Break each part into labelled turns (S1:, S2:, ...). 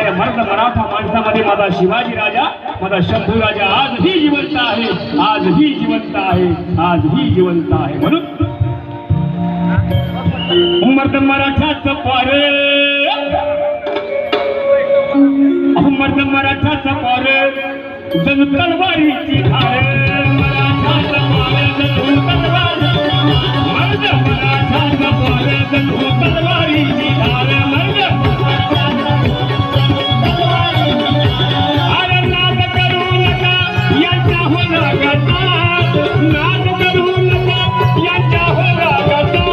S1: या मर्द मराठा माणसामध्ये माझा शिवाजी राजा, माझा शंभू राजा आजही जिवंत आहे, आजही जिवंत आहे, आजही जिवंत आहे. म्हणून मर्द मराठाचं पारे, मर्द मराठाचं पारे जणू तलवारीची धार, मराठाचं पारे जणू तलवारी, मर्द मराठाचं पारे जणू तलवारीची धार, मर्द अरे नाद करू नका यांच्या हो रागाचा, नाद करू नका यांच्या हो रागाचा,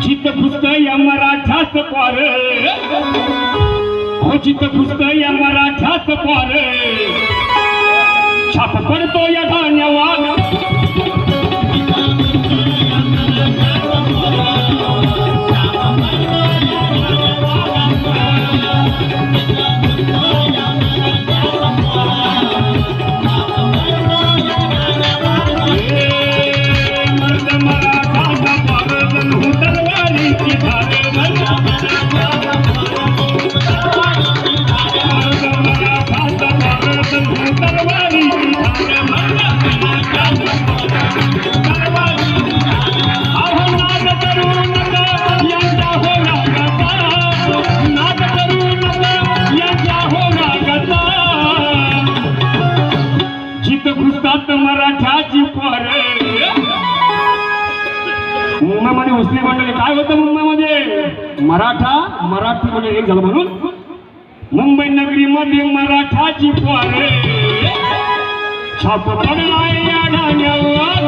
S1: चित्त पुस्त या मराठाचं पार, चित्त पुस्त या मराठाचं पार, छाप पडतो या धान्यवान, मर्द मराठाचं पार जणू तलवारीची धार, मराठाची पोर. मुंबईमध्ये मुस्लिम मंडळी काय होतं, मुंबईमध्ये मराठा मराठी मंडळी एक झालं म्हणून मुंबई नगरीमध्ये मराठाची पोर, छाप पडलाय या धान्यावर,